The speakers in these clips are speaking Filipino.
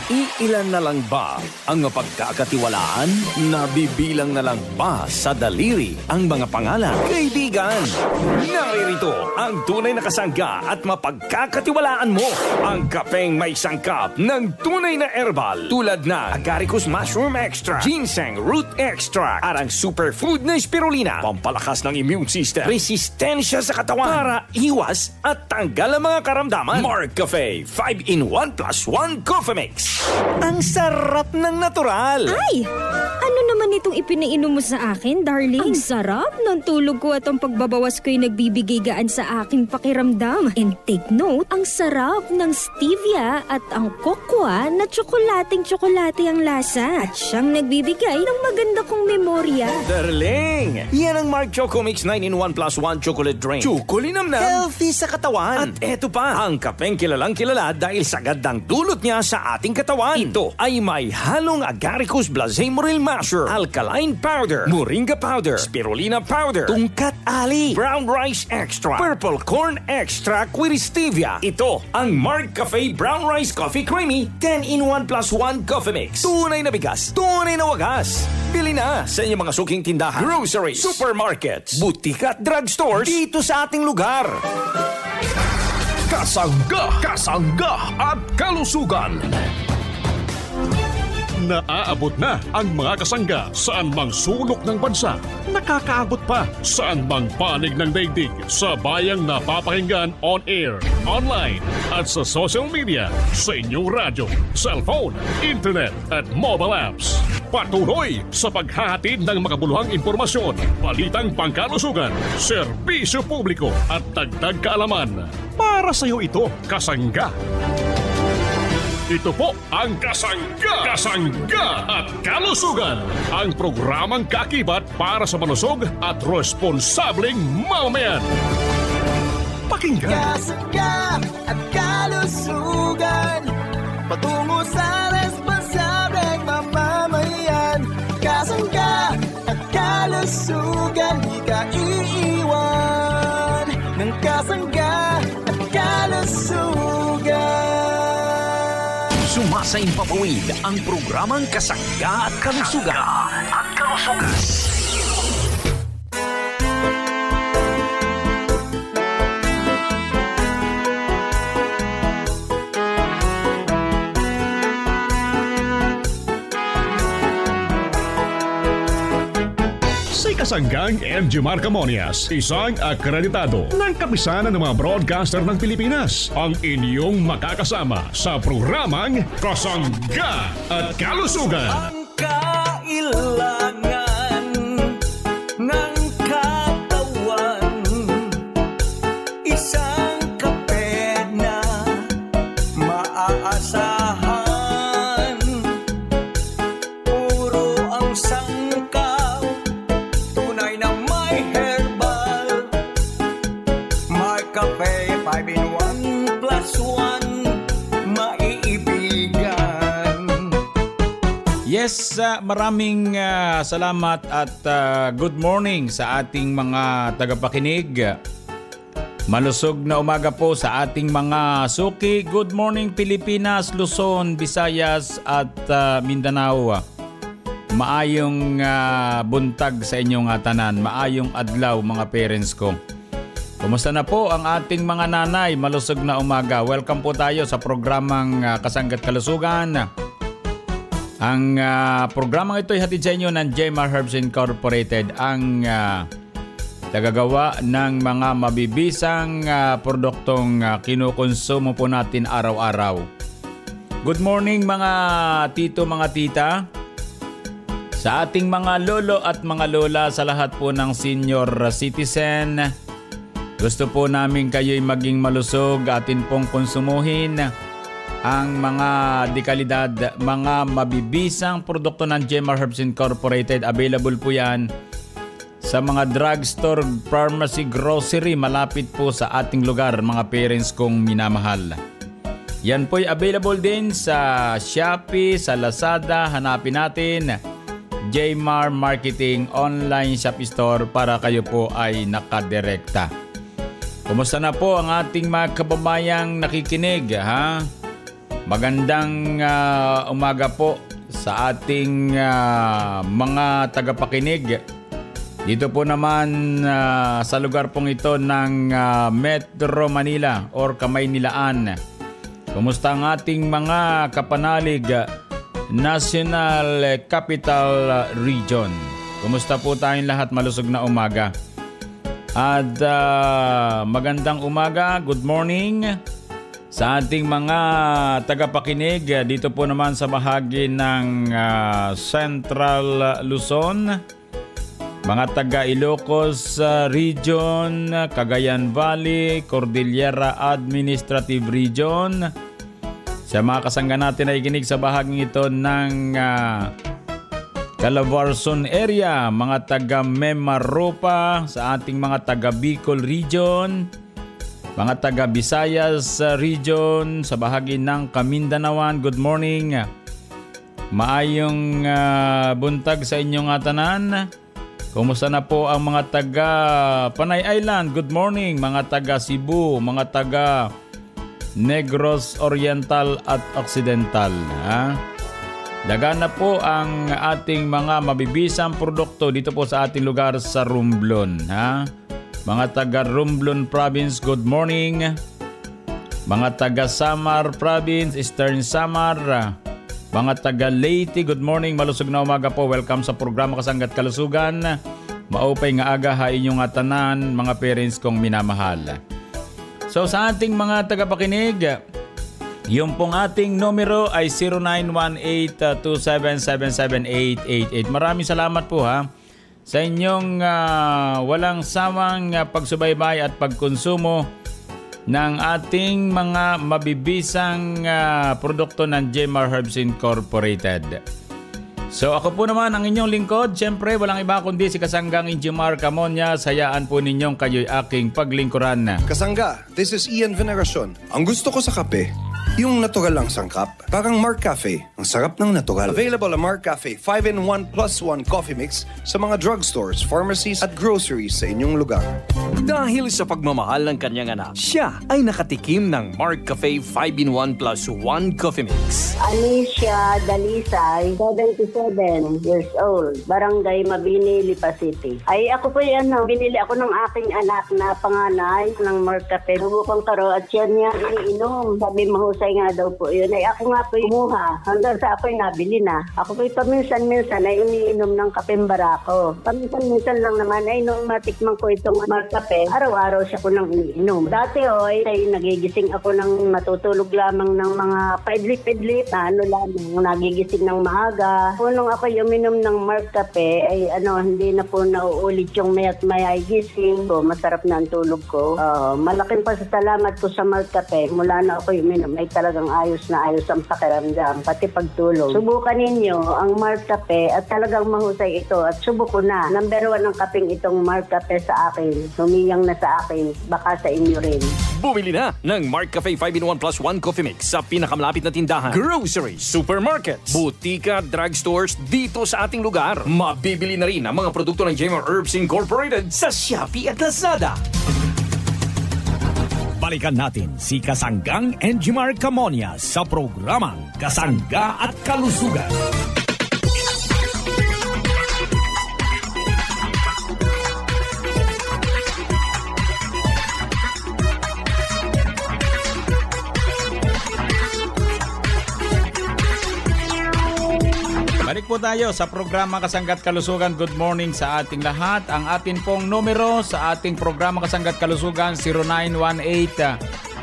Iilan na lang ba ang mapagkakatiwalaan? Nabibilang na lang ba sa daliri ang mga pangalan? Kaibigan, naririto ang tunay na kasangga at mapagkakatiwalaan mo. Ang kapeng may sangkap ng tunay na herbal tulad na Agaricus Mushroom Extract, Ginseng Root Extract, at ang superfood na spirulina. Pampalakas ng immune system, resistensya sa katawan para iwas at tanggal ang mga karamdaman. Mark Cafe 5-in-1 plus 1 Coffee Mix. Ang sarap ng natural. Ay! Ano naman itong ipinainom mo sa akin, darling? Ang sarap ng tulog ko at ang pagbabawas ko'y nagbibigay gaan sa aking pakiramdam. And take note, ang sarap ng stevia at ang cocoa na tsokolating-tsokolate ang lasa. At siyang nagbibigay ng maganda kong memorya. Darling! Yan ang Mark Choco Mix 9-in-1 plus 1 chocolate drink. Chocolinamnam. Healthy sa katawan. At eto pa, ang kapeng kilalang kilala dahil sagad ng dulot niya sa ating katawan. Ito ay may halong Agaricus Blasemoril Masher, Alkaline Powder, Moringa Powder, Spirulina Powder, Tungkat Ali, Brown Rice Extract, Purple Corn Extract with Stevia. Ito ang Mark Cafe Brown Rice Coffee Creamy 10-in-1 plus 1 Coffee Mix. Tunay na bigas, tunay na wagas. Bili na sa inyong mga suking tindahan, groceries, supermarkets, butika at drugstores dito sa ating lugar. Kasangga, kasangga at kalusugan. Naaabot na ang mga kasangga saan mang sulok ng bansa. Nakakaabot pa saan mang panig ng daigdig sa bayang napapakinggan on air, online at sa social media, sa inyong radyo, cellphone, internet at mobile apps. Patuloy sa paghahatid ng makabuluhang impormasyon, balitang pangkalusugan, serbisyo publiko at dagdag kaalaman. Para sa iyo ito, kasangga. Ito po ang Kasangga, Kasangga at Kalusugan. Ang programang kakibat para sa malusog at responsableng mamamayan. Pakinggan. Kasangga at Kalusugan, patungo sa responsableng mamamayan. Kasangga at Kalusugan, di ka iiwan ng Kasangga at Kalusugan. Sumasaimpapawid ang programang Kasangga at Kalusugan. Kasanggang MG Marcamonias, isang akreditado ng kapisanan ng mga broadcaster ng Pilipinas. Ang inyong makakasama sa programang Kasangga at Kalusugan. Ang kailangan ng katawan, isang kape na maaasahan. Puro ang sangkaw, tunay na may herbal. May kape 5-in-1 plus 1 maiibigan. Yes, maraming salamat at good morning sa ating mga tagapakinig. Malusog na umaga po sa ating mga suki. Good morning Pilipinas, Luzon, Visayas at Mindanao. Maayong buntag sa inyong tanan. Maayong adlaw mga parents ko. Kumusta na po ang ating mga nanay? Malusog na umaga. Welcome po tayo sa programang Kasangga't Kalusugan. Ang programang ito ay hatid sa inyo ng Jmar Herbs Incorporated, ang tagagawa ng mga mabibisang produktong kinukonsumo po natin araw-araw. Good morning mga tito, mga tita. Sa ating mga lolo at mga lola, sa lahat po ng senior citizen, gusto po namin kayo'y maging malusog, atin pong konsumuhin ang mga dekalidad, mga mabibisang produkto ng Jmar Herbs Incorporated. Available po yan sa mga drugstore, pharmacy, grocery, malapit po sa ating lugar, mga parents kong minamahal. Yan po'y available din sa Shopee, sa Lazada. Hanapin natin Jmar Marketing Online Shop Store para kayo po ay nakadirekta. Kumusta na po ang ating mga kababayang nakikinig, ha? Magandang umaga po sa ating mga tagapakinig. Dito po naman sa lugar pong ito ng Metro Manila or Kamaynilaan. Kumusta ang ating mga kapanalig National Capital Region? Kumusta po tayong lahat? Malusog na umaga. At magandang umaga, good morning sa ating mga tagapakinig dito po naman sa bahagi ng Central Luzon, mga taga Ilocos Region, Cagayan Valley, Cordillera Administrative Region, sa mga kasangga natin ay ikinig sa bahaging ito ng Calabarzon area, mga taga Memaropa, sa ating mga taga Bicol Region, mga taga Visayas Region, sa bahagi ng Kamindanawan, good morning. Maayong buntag sa inyong atanan. Kumusta na po ang mga taga Panay Island, good morning. Mga taga Cebu, mga taga Negros Oriental at Occidental. Dagan na po ang ating mga mabibisang produkto dito po sa ating lugar sa Romblon. Mga taga Romblon Province, good morning. Mga taga Samar Province, Eastern Samar. Mga taga Leyte, good morning. Malusog na umaga po. Welcome sa programa Kasanggat Kalusugan. Maupay nga aga ha inyong atanan, mga parents kong minamahal. So sa ating mga tagapakinig, yung pong ating numero ay 0918-2777888. Maraming salamat po sa inyong walang sawang pagsubaybay at pagkonsumo ng ating mga mabibisang produkto ng Jmar Herbs Incorporated. So ako po naman ang inyong lingkod. Siyempre walang iba kundi si Kasanggang Jmar Camonias. Hayaan po ninyong kayo'y aking paglingkuran. Kasangga, this is Ian Veneracion. Ang gusto ko sa kape, yung natural lang sangkap. Parang Mark Cafe, ang sarap ng natural. Available ang Mark Cafe 5-in-1 plus 1 coffee mix sa mga drugstores, pharmacies at groceries sa inyong lugar. Dahil sa pagmamahal ng kanyang anak, siya ay nakatikim ng Mark Cafe 5-in-1 plus 1 coffee mix. Alicia Dalisay, 77 years old, Barangay Mabini, Lipa City. Ay ako po yan, binili ako ng aking anak na panganay ng Mark Cafe. Bubukang karo at yan niya iniinom. Sabi mahusay nga daw po yun. Ay ako nga po kumuha hanggang sa ako'y nabili na. Ako po'y paminsan-minsan ay iniinom ng kapeng barako. Paminsan-minsan lang naman ay nung matikman ko itong Mark Cafe, araw-araw siya ko nang iniinom. Dati ay nagigising ako ng matutulog lamang ng mga paidlip-idlip na lamang nagigising ng maaga. Nung ako uminom ng Mark Cafe ay hindi na po nauulit yung mayat may gising ko. Masarap na ang tulog ko. Malaking pasasalamat ko sa Mark Cafe. Mula na ako uminom ay talagang ayos na ayos ang pakiramdam, pati pagtulog. Subukan ninyo ang Mark Cafe at talagang mahusay ito at subok ko na. Number 1 ang kapeng itong Mark Cafe sa akin. Humiyang na sa akin, baka sa inyo rin. Bumili na ng Mark Cafe 5-in-1 plus 1 coffee mix sa pinakamalapit na tindahan, groceries, supermarkets, butika, drugstores dito sa ating lugar. Mabibili na rin ang mga produkto ng Jmar Herbs Incorporated sa Shopee at Lazada. Balikan natin si Kasanggang Jmar Camonias sa programang Kasangga at Kalusugan. Balik po tayo sa programa Kasanggat Kalusugan. Good morning sa ating lahat. Ang atin pong numero sa ating programa Kasanggat Kalusugan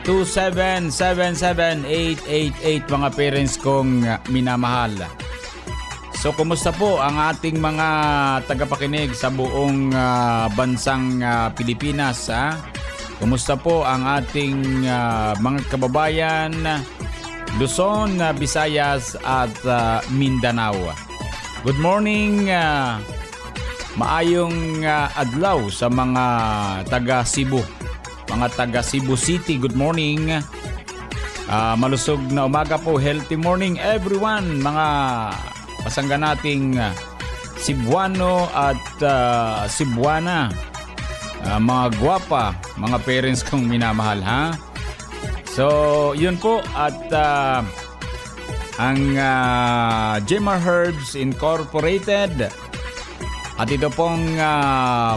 0918-2777888, mga parents kong minamahal. So kumusta po ang ating mga tagapakinig sa buong bansang Pilipinas? Kumusta po ang ating mga kababayan Luzon, Visayas at Mindanao? Good morning, maayong adlaw sa mga taga Cebu, mga taga Cebu City. Good morning, malusog na umaga po, healthy morning everyone, mga kasangga nating Cebuano at Cebuana, mga gwapa, mga parents kong minamahal, ha? So, yun po, at ang Gemma Herbs Incorporated. At ito pong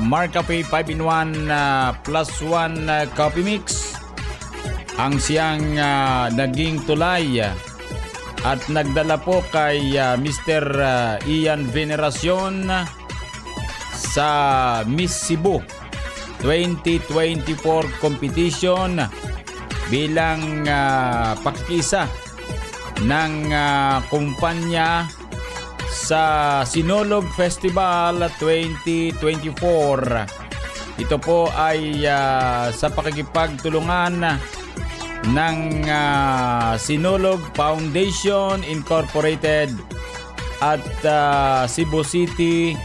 Mar Cafe 5-in-1 plus 1 coffee mix ang siyang naging tulay at nagdala po kay Mr. Ian Veneracion sa Miss Cebu 2024 competition bilang pakikisa ng kumpanya sa Sinulog Festival 2024. Ito po ay sa pakikipagtulungan ng Sinulog Foundation Incorporated at Cebu City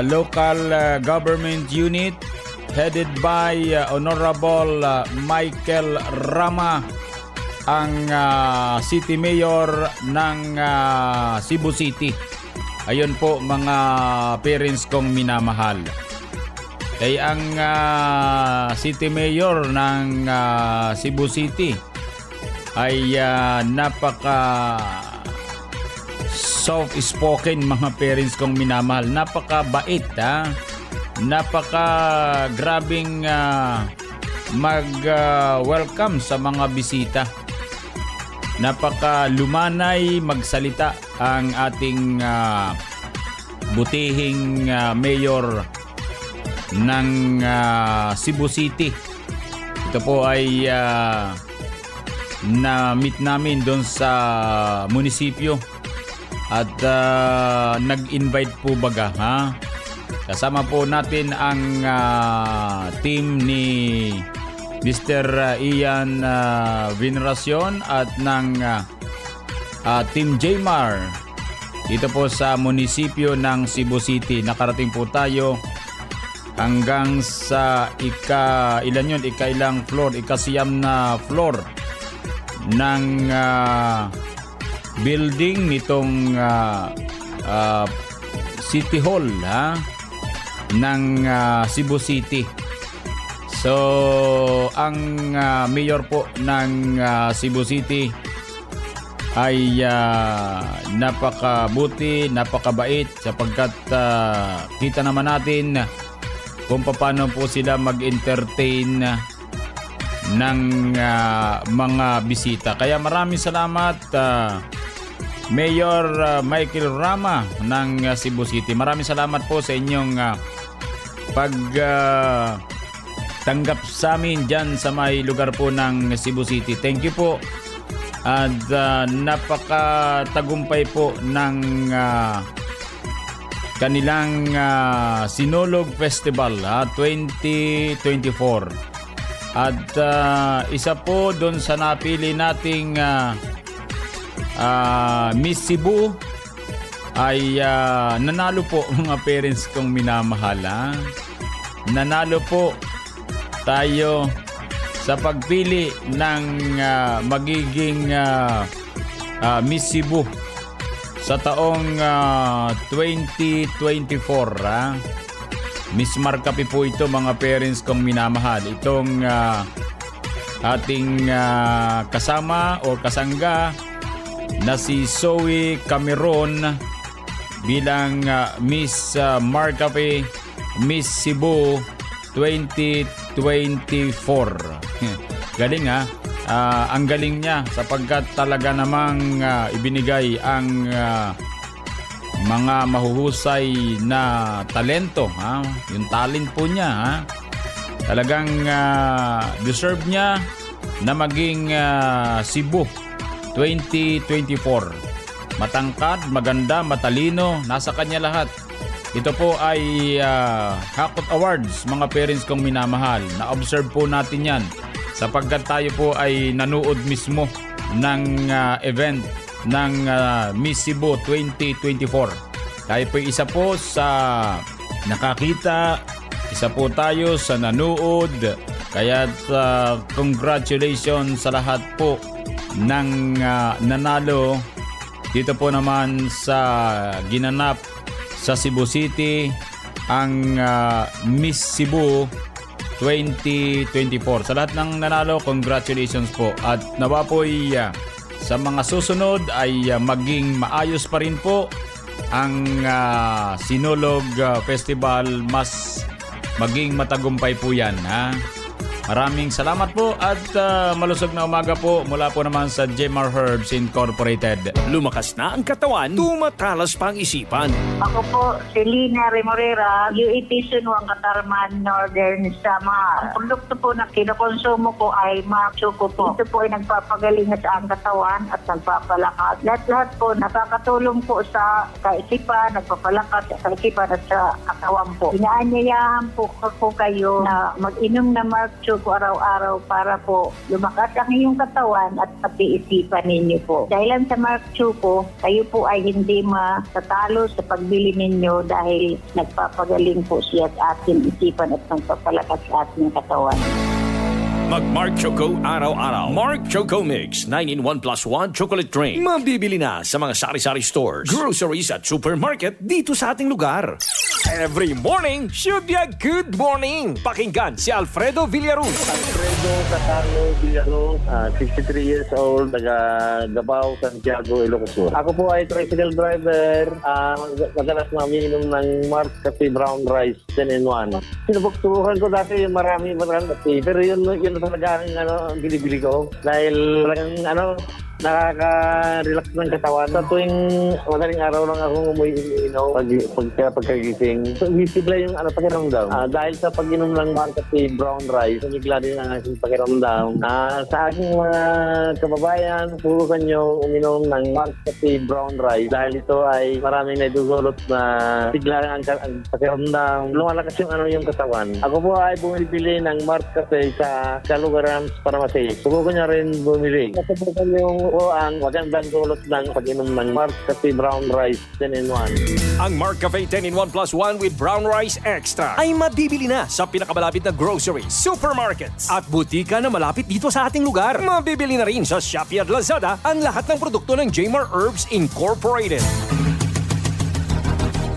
Local Government Unit headed by Honorable Michael Rama, ang City Mayor ng Cebu City. Ayun po mga parents kong minamahal. Ay ang City Mayor ng Cebu City ay napaka soft-spoken mga parents kong minamahal. Napaka-bait, napaka grabing mag-welcome sa mga bisita. Napaka lumanay magsalita ang ating butihing mayor ng Cebu City. Ito po ay na-meet namin doon sa munisipyo at nag-invite po baga, kasama po natin ang team ni Mr. Ian Veneracion at ng Team Jmar dito po sa munisipyo ng Cebu City. Nakarating po tayo hanggang sa ikailang floor, ikasiyam na floor ng building nitong City Hall ng Cebu City. So, ang mayor po ng Cebu City ay napakabuti, napakabait sapagkat kita naman natin kung paano po sila mag-entertain ng mga bisita. Kaya maraming salamat Mayor Michael Rama ng Cebu City. Maraming salamat po sa inyong tanggap sa amin dyan sa may lugar po ng Cebu City. Thank you po. At napakatagumpay po ng kanilang Sinulog Festival 2024. At isa po doon sa napili nating Miss Cebu ay nanalo po mga parents kong minamahal. Nanalo po tayo sa pagpili ng magiging Miss Cebu sa taong 2024. Miss Mar Cafe po ito mga parents kong minamahal. Itong ating kasama o kasangga na si Zoe Cameron bilang Miss Mar Cafe Miss Cebu 2024. Galing ang galing niya sapagkat talaga namang ibinigay ang mga mahuhusay na talento, yung talent po niya, talagang deserve niya na maging Cebu 2024. Matangkad, maganda, matalino, nasa kanya lahat. Ito po ay Hakot Awards, mga parents kong minamahal. Na-observe po natin yan sapagkat tayo po ay nanood mismo ng event ng Miss Cebu 2024. Tayo po isa po sa nakakita, isa po tayo sa nanood. Kaya congratulations sa lahat po ng nanalo dito po naman sa ginanap sa Cebu City ang Miss Cebu 2024. Sa lahat ng nanalo, congratulations po. At nawa po'y sa mga susunod ay maging maayos pa rin po ang Sinulog Festival, mas maging matagumpay po yan, ha? Maraming salamat po at malusog na umaga po mula po naman sa Jemar Herbs Incorporated. Lumakas na ang katawan, tumatalas pa ang isipan. Ako po, si Lina Remorera, UET Sunwang Katarman, Northern Samar. Ang produkto po na kinokonsumo ko ay Mark Choco po. Ito po ay nagpapagaling sa ang katawan at nagpapalakas. Lahat po nakakatulong po sa kaisipan, nagpapalakas sa kaisipan at sa katawan po. Inaanyayahan po kayo na mag-inom na Mark Choco po araw-araw para po lumakas ang iyong katawan at pati isipan ninyo po. Dahil sa Mark Choco, kayo po ay hindi matatalo sa pagbili ninyo dahil nagpapagaling po siya sa ating isipan at nagpapalakas sa ating katawan. Mag-Mark Choco araw-araw. Mark Choco Mix 9-in-1 plus 1 chocolate drink. Mabibili na sa mga sari-sari stores, groceries at supermarket dito sa ating lugar. Every morning should be a good morning. Pakinggan si Alfredo Villaruz. Alfredo Catarlo Villaruz, 63 years old, taga Gabao, Santiago, Ilocos Sur. Ako po ay tricycle driver. Madalas maminom ng Mark Cafe Brown Rice 10-in-1. Sinubok-subukan ko dati marami kasi, pero yun talaga ang binibili ko dahil talagang nakaka-relax ng katawan. Sa tuwing madaling araw lang akong umuinom pagkagising. So, visibla yung pakiramdam. Dahil sa pag-inom ng Mark Cafe Brown Rice, sumigla din ang aking pakiramdam. Sa aking mga kababayan, subukan nyo uminom ng Mark Cafe Brown Rice dahil ito ay maraming naidudulot na sigla ang pakiramdam. Lumalakas yung katawan. Ako po ay bumibili ng Mark Cafe sa Kalugarams Pharmacy. Subukan nyo rin bumili. Nasubukan yung ang magandang dulot ng pag-inom ng Mark Cafe Brown Rice 10-in-1. Ang Mark Cafe 10-in-1 plus 1 with Brown Rice Extra ay mabibili na sa pinakamalapit na groceries, supermarkets at butika na malapit dito sa ating lugar. Mabibili na rin sa Shopee at Lazada ang lahat ng produkto ng Jemar Herbs Incorporated.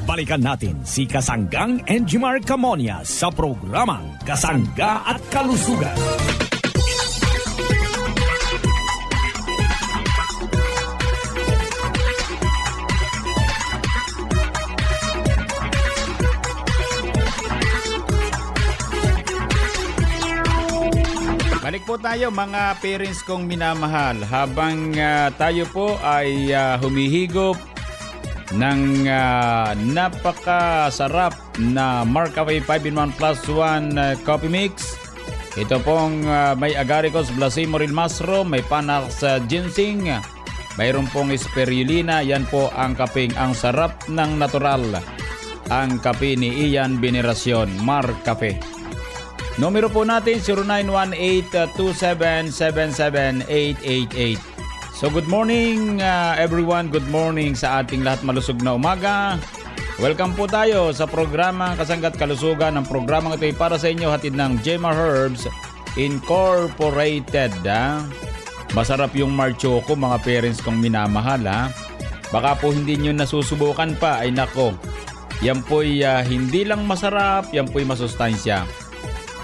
Balikan natin si Kasanggang Enjimar Camonia sa programang Kasangga at Kalusugan. Balik po tayo mga parents kong minamahal. Habang tayo po ay humihigop ng napakasarap na Mark Cafe 5-in-1 plus 1 coffee mix. Ito pong may agaricus blasimoryl mushroom, may panax ginseng, mayroon pong spirulina. Yan po ang kapeng ang sarap ng natural. Ang kape ni Ian Veneracion, Mark Cafe. Numero po natin 0918-277-77888. So good morning everyone, good morning sa ating lahat, malusog na umaga. Welcome po tayo sa programa Kasangga't Kalusugan. Ang programang ito ay para sa inyo, hatid ng Jemar Herbs Incorporated. Masarap yung Mark Choco mga parents kong minamahal. Baka po hindi nyo nasusubukan pa, ay nako. Yan po'y hindi lang masarap, yan po'y masustansya.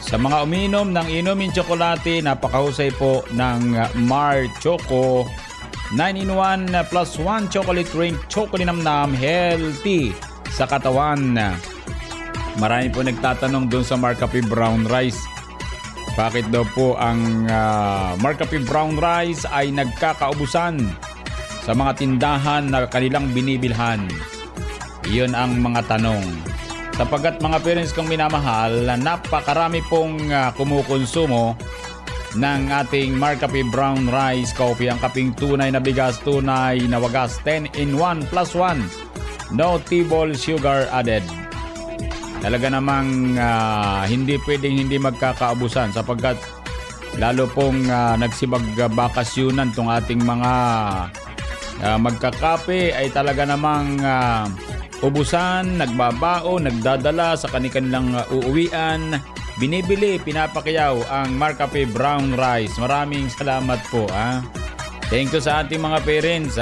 Sa mga uminom ng inumin tsokolate, napakahusay po ng Mark Choco 9-in-1 plus 1 chocolate drink, chocolinamnam, healthy sa katawan. Marami po nagtatanong doon sa Mark Cafe Brown Rice. Bakit daw po ang Mark Cafe Brown Rice ay nagkakaubusan sa mga tindahan na kanilang binibilhan? Iyon ang mga tanong. Sapagkat mga parents kong minamahal, napakarami pong kumukonsumo ng ating Mark Cafe Brown Rice Coffee. Ang kaping tunay na bigas, tunay na wagas, 10-in-1 plus 1. No table sugar added. Talaga namang hindi pwedeng hindi magkakaubusan sapagkat lalo pong nagsibag-bakasyunan tong ating mga magkakape ay talaga namang ubusan, nagbabao, nagdadala sa kanilang uuwian, binibili, pinapakiyaw ang Mark Cafe Brown Rice. Maraming salamat po. Thank you sa ating mga parents.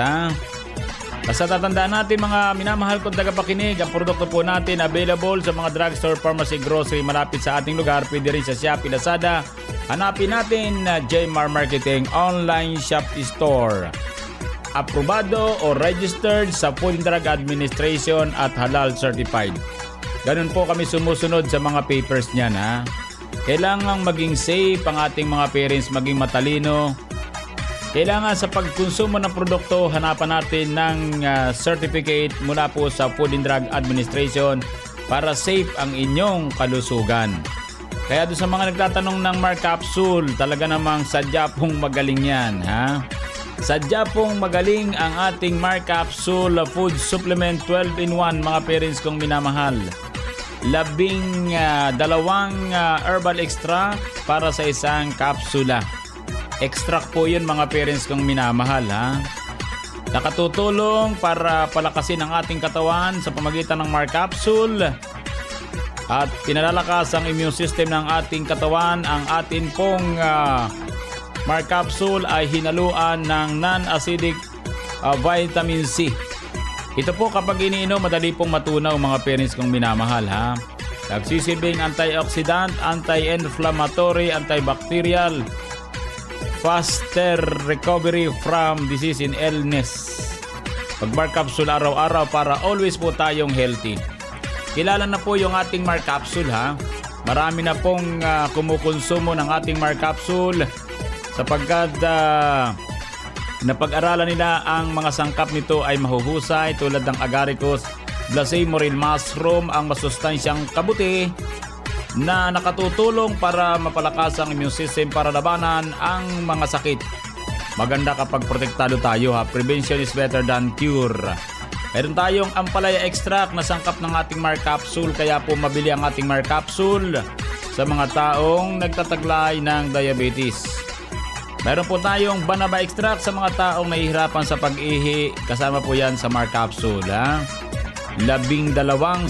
Basta tatandaan natin mga minamahal kong tagapakinig, ang produkto po natin available sa mga drugstore, pharmacy, grocery malapit sa ating lugar. Pwede rin sa Shopee, Lazada. Hanapin natin Jemar Marketing Online Shop Store. aprobado o registered sa Food and Drug Administration at halal certified. Ganun po kami sumusunod sa mga papers niyan, ha. Kailangang maging safe ang ating mga parents, maging matalino. Kailangan sa pagkonsumo ng produkto, hanapan natin ng certificate mula po sa Food and Drug Administration para safe ang inyong kalusugan. Kaya doon sa mga nagtatanong ng Mark Capsule, talaga namang sadya pong magaling yan, ha? Sadya pong magaling ang ating Mark Capsule Food Supplement 12-in-1, mga parents kong minamahal. 12 herbal extract para sa isang kapsula. Extract po yun, mga parents kong minamahal, ha? Nakatutulong para palakasin ang ating katawan sa pamagitan ng Mark Capsule at pinalalakas ang immune system ng ating katawan. Ang atin pong Mark Capsule ay hinaluan ng non-acidic vitamin C. Ito po kapag iniinom, madali pong matunaw, mga parents kong minamahal, ha? Nagsisilbing antioxidant, anti-inflammatory, antibacterial, faster recovery from disease and illness. Pag Mark Capsule araw-araw para always po tayong healthy. Kilala na po yung ating Mark Capsule, ha? Marami na pong kumukonsumo ng ating Mark Capsule sapagkat napag-aralan nila ang mga sangkap nito ay mahuhusay tulad ng agaricus, blacemoril mushroom, ang masustansyang kabuti na nakatutulong para mapalakas ang immune system para labanan ang mga sakit. Maganda kapag protektado tayo, ha. Prevention is better than cure. Meron tayong ampalaya extract na sangkap ng ating Mark Capsule, kaya po mabili ang ating Mark Capsule sa mga taong nagtataglay ng diabetes. Meron po tayong banaba extract sa mga taong nahihirapan sa pag-ihi. Kasama po yan sa Mark Capsule, ha? 12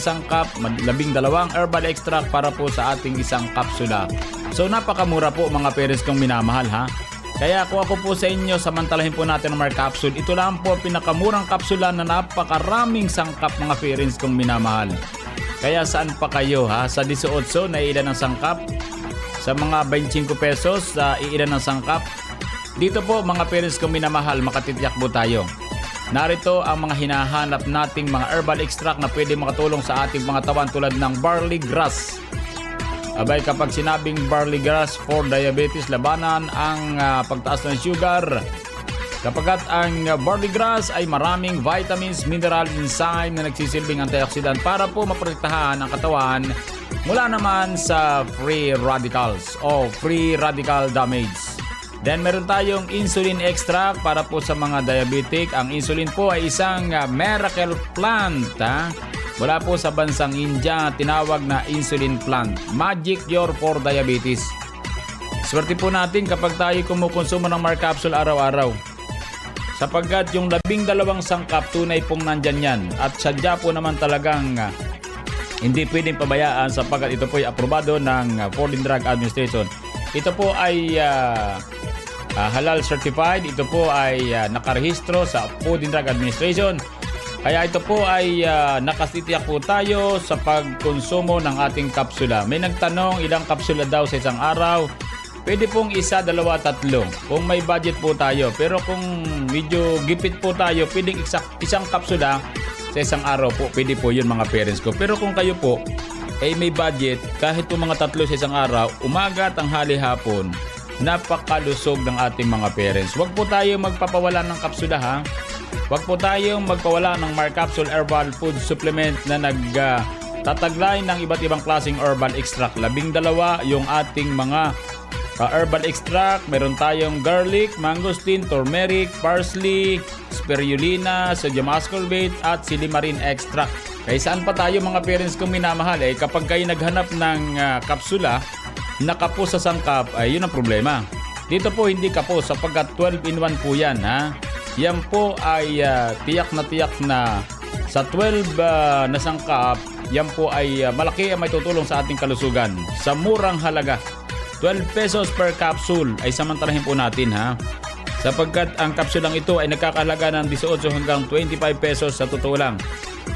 sangkap, 12 herbal extract para po sa ating isang kapsula. So napakamura po, mga parents kong minamahal, ha? Kaya kung ako po sa inyo, samantalahin po natin ang Mark Capsule. Ito lang po pinakamurang kapsula na napakaraming sangkap, mga parents kong minamahal. Kaya saan pa kayo, ha? Sa 18 na ilan ang sangkap? Sa mga 25 pesos, iilan ang sangkap? Dito po, mga parents kong minamahal, makatitiyak po tayo. Narito ang mga hinahanap nating mga herbal extract na pwede makatulong sa ating mga tawan tulad ng barley grass. Abay, kapag sinabing barley grass for diabetes, labanan ang pagtaas ng sugar. Kapag ang barley grass ay maraming vitamins, mineral, enzyme na nagsisilbing antioxidant para po maprotektahan ang katawan mula naman sa free radicals o free radical damage. Then meron tayong insulin extract para po sa mga diabetic. Ang insulin po ay isang miracle plant, ha? Wala po sa bansang India, tinawag na insulin plant. Magic cure for diabetes. Swerte po natin kapag tayo kumukonsumo ng Mark Capsule araw-araw. Sapagkat yung 12 sangkap, tunay pong nandyan yan. At sadya po naman talagang hindi pwedeng pabayaan sapagkat ito po ay aprobado ng Food and Drug Administration. Ito po ay halal certified. Ito po ay nakarehistro sa Food and Drug Administration. Kaya ito po ay nakasitiyak po tayo sa pagkonsumo ng ating kapsula. May nagtanong ilang kapsula daw sa isang araw. Pwede pong 1, 2, 3 kung may budget po tayo. Pero kung medyo gipit po tayo, pwedeng isang kapsula sa isang araw po. Pwede po yun, mga parents ko. Pero kung kayo po ay may budget, kahit po mga 3 sa isang araw, umaga, tanghali, hapon, napakalusog ng ating mga parents. Huwag po tayo magpapawala ng kapsula, ha? Huwag po tayong magpawala ng Mark Capsule Herbal Food Supplement na nagtataglay ng iba't ibang klaseng herbal extract. 12 yung ating mga herbal extract. Meron tayong garlic, mangosteen, turmeric, parsley, spirulina, sodium ascorbate at silimarin extract. Kaya saan pa tayo, mga parents kong minamahal, kapag kayo naghanap ng kapsula na kapos sa sangkap, ay yun ang problema. Dito po hindi kapos sapagkat 12-in-1 po yan, ha? Yan po ay tiyak na sa 12 na sangkap, yan po ay malaki ang may tutulong sa ating kalusugan. Sa murang halaga, 12 pesos per capsule ay samantalahin po natin, ha? Sapagkat ang kapsulang ito ay nagkakahalaga ng 18 hanggang 25 pesos sa totoo lang.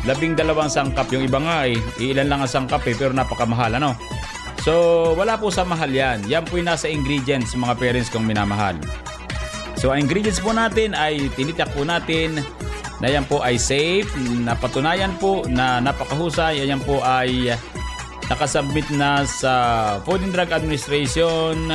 12 sangkap, yung iba nga ay ilan lang ang sangkap pero napakamahal, ano? So wala po sa mahal yan. Yan po yung nasa ingredients, mga parents kong minamahal. So ang ingredients po natin ay tinitiyak po natin na yan po ay safe, napatunayan po na napakahusay, yan po ay nakasubmit na sa Food and Drug Administration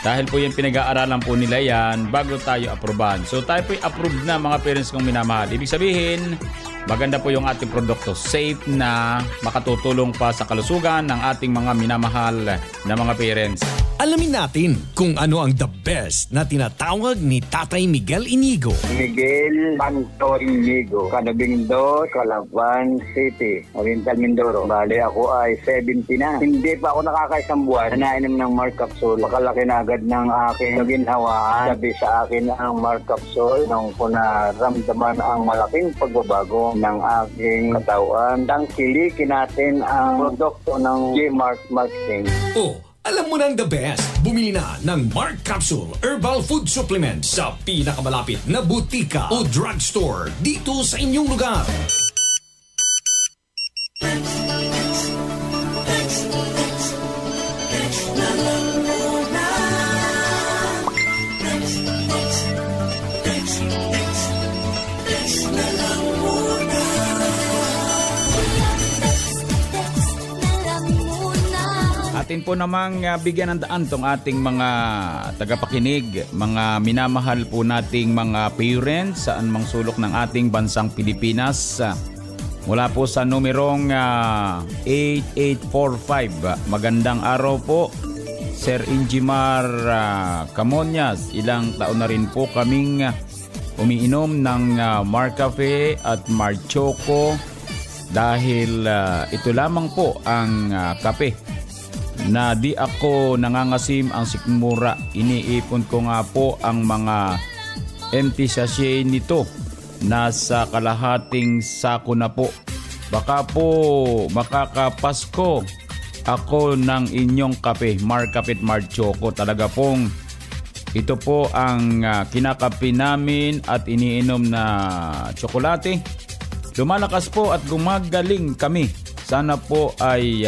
dahil po yung pinag-aaralan po nila yan bago tayo aprobahan. So tayo po approved na mga parents kong minamahal. Ibig sabihin, maganda po yung ating produkto. Safe na makatutulong pa sa kalusugan ng ating mga minamahal na mga parents. Alamin natin kung ano ang the best na tinatawag ni Tatay Miguel Inigo. Miguel Panto Inigo, Canabindo, Calapan City, Oriental Mindoro. Bale, ako ay 70 na. Hindi pa ako nakakaisang buwan na nainom ng Mark Capsule. Makalaki na agad ng aking ginhawaan. Sabi sa akin ang Mark Capsule nung ko naramdaman ang malaking pagbabago ng aking katawan. Tangkilikin natin ang produkto ng J-Mark Marketing. Alam mo nang the best. Bumili na ng Mark Capsule Herbal Food Supplement sa pinakamalapit na butika o drugstore dito sa inyong lugar. Atin po namang bigyan ng daan tong ating mga tagapakinig, mga minamahal po nating mga parents saan mang sulok ng ating bansang Pilipinas. Mula po sa numerong 8845. Magandang araw po, Sir Ingimar Camonias. Ilang taon na rin po kaming umiinom ng Mark Cafe at Mark Choco dahil ito lamang po ang kape na di ako nangangasim ang sikmura. Iniipon ko nga po ang mga empty sachet nito. Nasa kalahating sako na po. Baka po makakapasko ako ng inyong kape, Mark Cafe at Mark Choco. Talaga pong ito po ang kinakape namin at iniinom na tsokolate. Lumalakas po at gumagaling kami. Sana po ay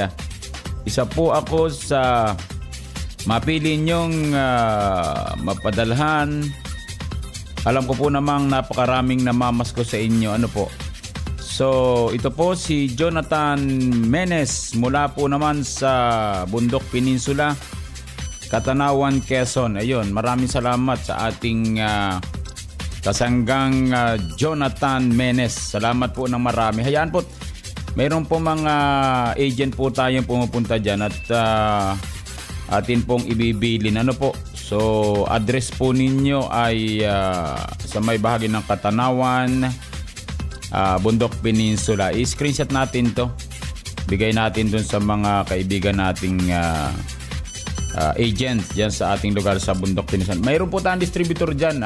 isa po ako sa mapili nyong mapadalhan. Alam ko po namang napakaraming namamasko sa inyo. Ano po? So, ito po si Jonathan Menes mula po naman sa Bundok Peninsula, Katanawan, Quezon. Ayun, maraming salamat sa ating kasanggang Jonathan Menes. Salamat po ng marami. Hayaan po, mayroon po mga agent po tayong pumupunta dyan at atin pong ibibilin. Ano po? So, address po ninyo ay sa may bahagi ng Katanawan, Bundok Peninsula. I-screenshot natin to. Bigay natin dun sa mga kaibigan nating agent dyan sa ating lugar sa Bundok Peninsula. Mayroon po tayong distributor dyan.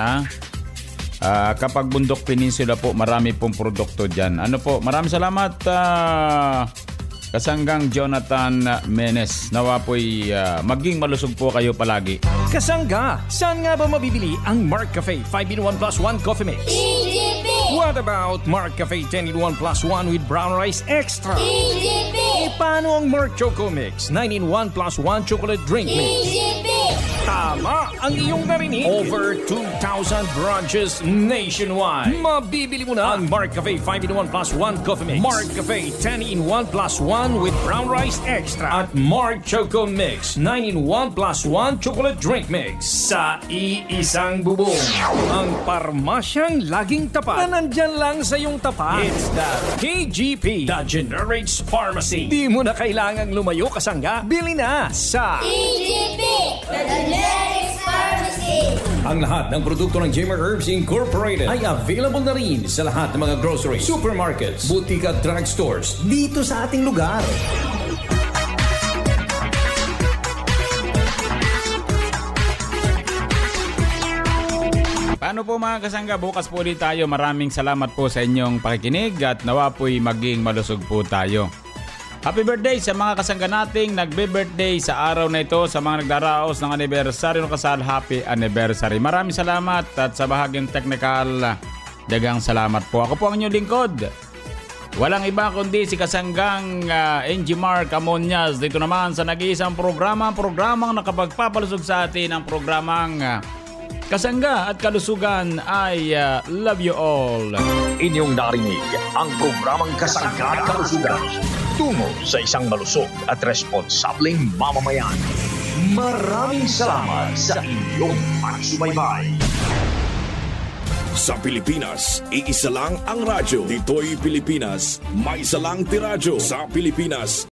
Kapag Bundok Peninsula po, marami pong produkto dyan. Ano po, maraming salamat kasanggang Jonathan Menes. Nawa po'y maging malusog po kayo palagi. Kasangga, saan nga ba mabibili ang Mark Cafe 5-in-1 plus 1 coffee mix? EGP! What about Mark Cafe 10-in-1 plus 1 with brown rice extra? EGP! Paano ang Mark Choco Mix 9-in-1 plus 1 chocolate drink mix? EGP! Tama ang iyong narinig. Over 2,000 branches nationwide. Mabibili mo na ang Mark Cafe 5-in-1 plus 1 coffee mix, Mark Cafe 10-in-1 plus 1 with brown rice extra, at Mark Choco Mix 9-in-1 plus 1 chocolate drink mix sa iisang bubong. Ang parmasyang laging tapat na nandyan lang sa iyong tapat. It's the KGP, the Generics Pharmacy. Di mo na kailangang lumayo, kasangga. Bili na sa EGP, the Generics Pharmacy. Ang lahat ng produkto ng J-Mark Herbs Incorporated ay available na rin sa lahat ng mga grocery, supermarkets, butika at drugstores dito sa ating lugar. Paano po mga kasangga? Bukas po ulit tayo. Maraming salamat po sa inyong pakikinig at nawa po'y maging malusog po tayo. Happy birthday sa mga kasangga nating nagbe-birthday sa araw na ito, sa mga nagdaraos ng anibersaryo ng kasal. Happy anniversary. Maraming salamat at sa bahagyang technical, dagang salamat po. Ako po ang inyong lingkod. Walang iba kundi si kasanggang Ingimar Camonias. Dito naman sa nag-iisang programang nakapagpapalusog sa atin, ang programang kasangga at kalusugan ay love you all. Inyong narinig ang programang Kasangga at Kalusugan tungo sa isang malusog at responsableng mamamayan. Maraming salamat sa inyong pagsubaybay. Sa Pilipinas, iisa lang ang radyo. Dito'y Pilipinas, may isa lang tiradyo. Sa Pilipinas,